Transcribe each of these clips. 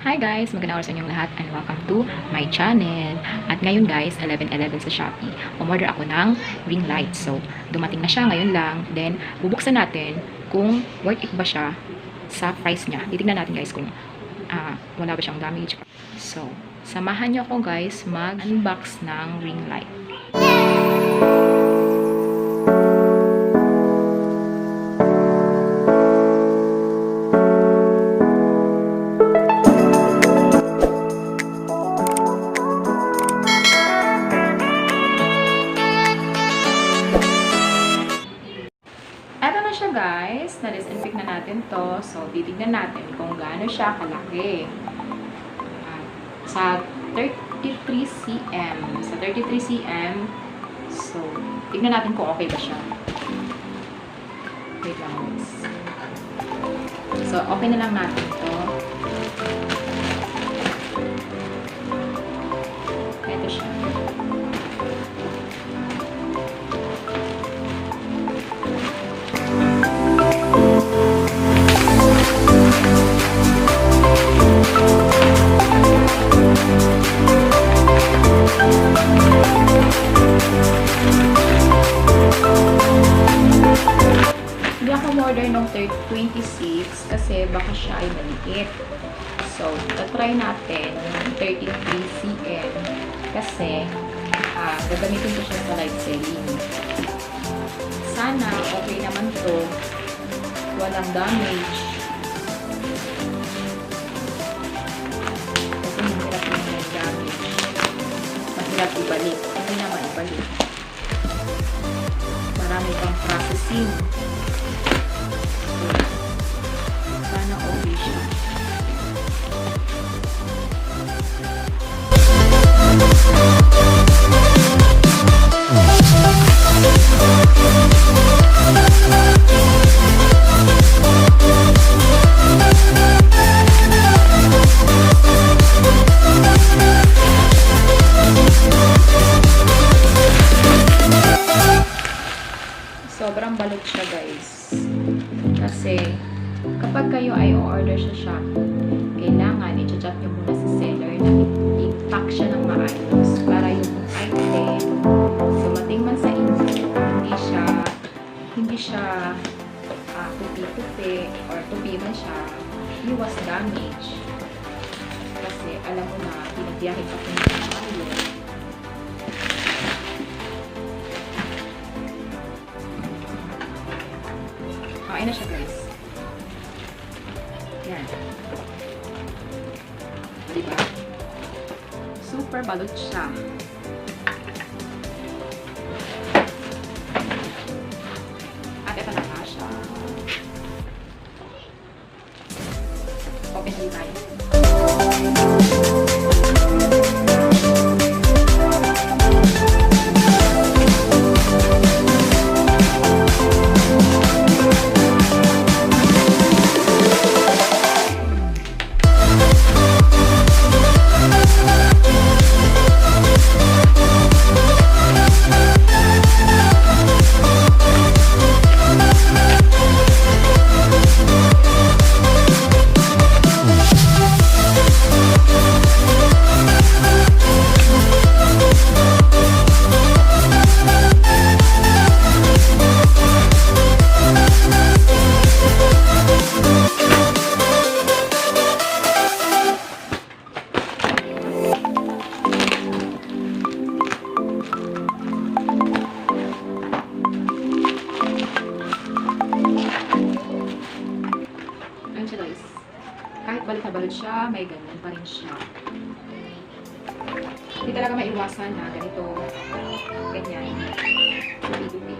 Hi guys! Magandang oras sa inyong lahat and welcome to my channel. At ngayon guys, 11:11 sa Shopee. Umorder ako ng ring light. So, dumating na siya ngayon lang. Then, bubuksan natin kung worth it ba siya sa price niya. Titignan natin guys kung wala ba siyang damage. So, samahan niyo ako guys mag-unbox ng ring light. Siya guys, na-disinfect na natin to. So, titignan natin kung gaano siya kalaki. Sa 33 cm. Sa 33 cm. So, tignan natin kung okay ba siya. Wait lang guys. So, okay na lang natin to. Ito siya. Hindi ako order ng 26 kasi baka siya ay maliit. So, try natin yung 33 cm kasi gagamitin ko siya sa live selling. Sana okay naman to. Walang damage. Kasi mahirap yung may damage. Mahirap ibalik. Hindi naman ibalik. Marami pang processing. Sana okay siya. Sobrang balot siya guys. Kasi kapag kayo ay order sa Shopee, kailangan i-chat nyo muna sa seller na i-pack siya ng maayos para yung item dumating man sa inyo, hindi siya tupi-tupi or tupi man siya, iwas damage. Kasi alam mo na pinagbiyahe pa kung tayo. Ayun na siya guys. Yan. Diba? Super balot siya. At ito na nga siya. Open din tayo. Kahit balit na balit siya, may ganyan pa rin siya. Hindi talaga maiwasan na ganito, ganyan, tupi-tupi.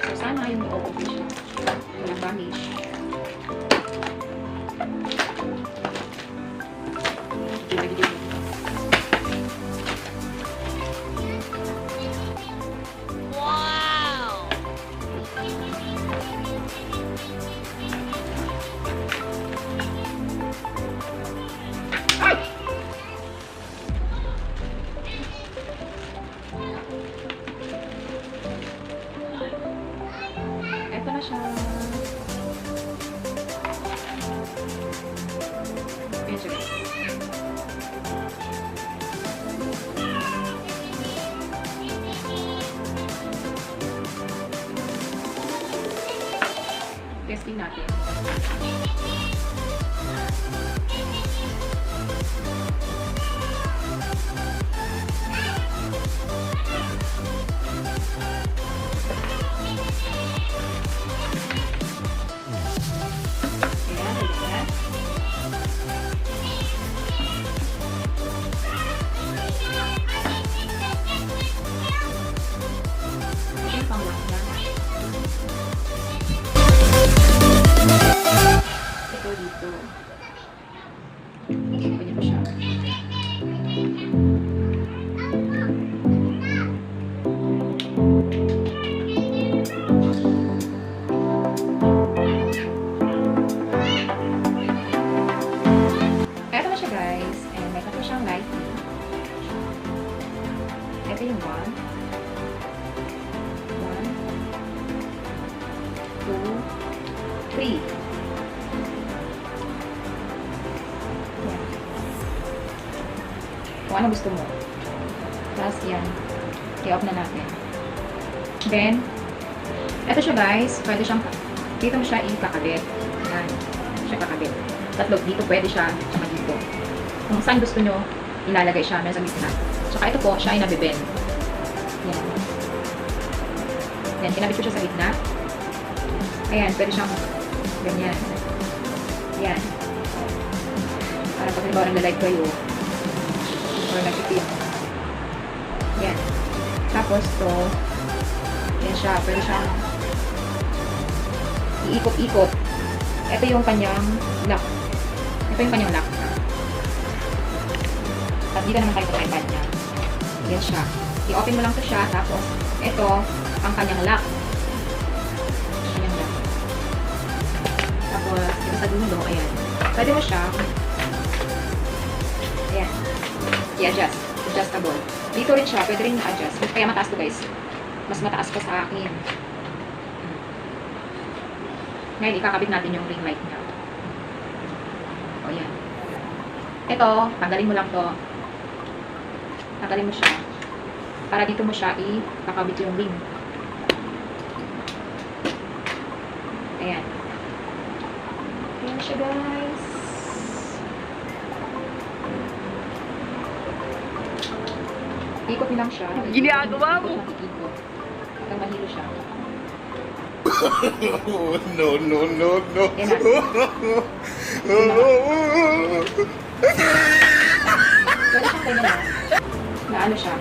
So, sana yung okay siya. Walang damage. Ito na siya. Ayan siya guys. Testing natin. Ito dito. Pwede mo siya. Ito na siya guys. And may kasi siyang lighting. Ito yung 1, 2, 3. Kung ano gusto mo. Tapos yan. I-off na natin. Then, eto siya guys. Pwede siyang, dito mo siya ikakabit. Yan. Siya kakabit. Tatlo, dito pwede siya. Tsaka dito. Kung saan gusto nyo, ilalagay siya. Meron sa gitna. Tsaka ito po, siya ay nabibend. Yan. Yan. Kinabit ko siya sa gitna. Ayan. Pwede siyang ganyan. Yan. Para pag halimbawa nag-live kayo, or nag-film. Yan. Tapos to, yan siya. Pwede siyang iikot-ikot. Ito yung kanyang lock. Ito yung kanyang lock. At dito naman kayo sa iPad niya. Yan siya. I-open mo lang to siya. Tapos, ito, ang kanyang lock. Kanyang lock. Tapos, dito sa dulo, ayan. Pwede mo siya, ayan, i-adjust. Adjustable. Dito rin siya, pwede rin i-adjust. Kaya mataas to guys. Mas mataas pa sa akin. Ngayon, ikakabit natin yung ring light niya. O, yan. Ito, tanggalin mo lang to. Tanggalin mo siya. Para dito mo siya ikakabit yung ring. Ayan. Ayan siya guys. Ikot nilang siya. Ginagawa mo! Ikot. Hanggang mahilo siya. No, no, no, no. Pwede siyang ganyan na. Na ano siya.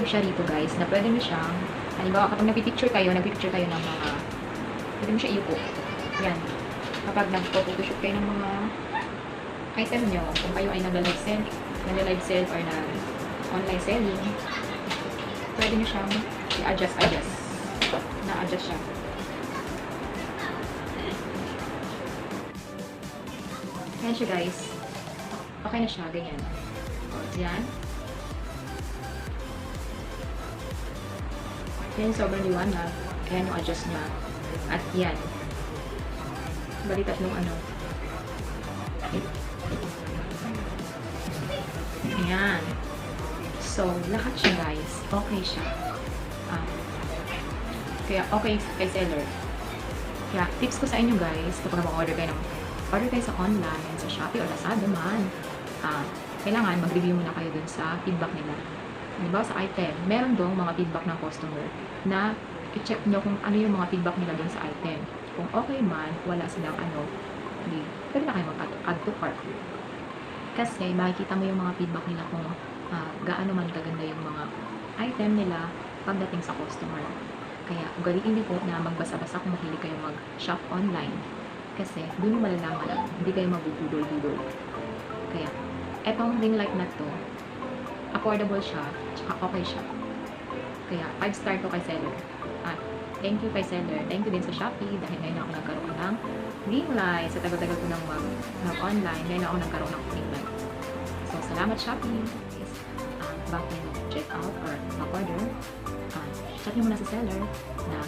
siya rito guys, na pwede mo siyang, halimbawa kapag nagpipicture kayo ng mga, pwede mo siya iupo. Yan. kapag nagpo-photoshoot kayo ng mga item nyo, kung kayo ay nagla-live sale or na online selling, pwede nyo siyang i-adjust. Na-adjust siya. Ayan siya guys. Okay na siya, ganyan. Yan. Yan, sobrang liwanag. Ayan yung adjust niya. At yan. Balitas nung ano. Ayan. So, lahat siya guys. Okay siya. Kaya okay kay seller. Kaya tips ko sa inyo guys, kapag mag-order kayo sa online, sa Shopee or Lazada man, kailangan mag-review muna kayo dun sa feedback nila. Diba sa item, meron dong mga feedback ng customer na i-check nyo kung ano yung mga feedback nila dun sa item. Kung okay man, wala silang hindi, pwede na kayo mag-add to cart. Kasi makikita mo yung mga feedback nila kung gaano man kaganda yung mga item nila pagdating sa customer. Kaya ugaliin niyo po na magbasa-basa kung mahilig kayo mag-shop online. Kasi doon yung malalaman na hindi kayo mabubudol-budol. Kaya, etong ring light na to, affordable siya, tsaka okay siya. Kaya, 5 star to kay seller. At, thank you kay seller. Thank you din sa Shopee dahil ngayon ako nagkaroon ng ring light. Sa tagal-tagal ko nang mag-online, ngayon ako nagkaroon ng ring light. So, salamat Shopee. Bago nyo check out or mag-order, chat nyo muna sa seller na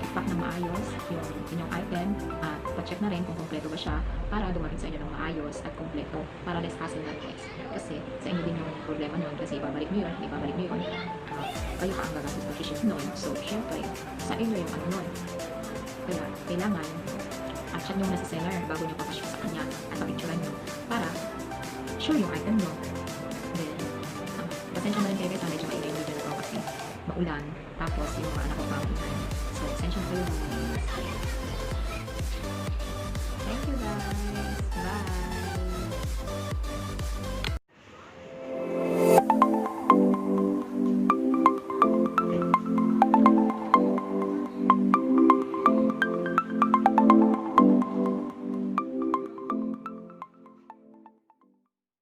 i-pack na maayos yung inyong item at pa-check na rin kung kompleto ba siya para dumating sa inyo ng maayos at kompleto para less hassle na guys. Kasi sa inyo din yung problema nun kasi ibabalik nyo yun, kayo ka ang gagastos pag-ship nun. So, syempre, sa inyo yung ano nun. Kaya, kailangan chat nyo muna sa seller bago nyo papaship sa kanya at papicturan nyo para sure yung item nyo. Then, pasensya na rin kayo guys, medyo maingay video na to kasi maulan, tapos yung mga anak ko pang-inan. So, pasensya na kayo guys. Thank you guys. Bye!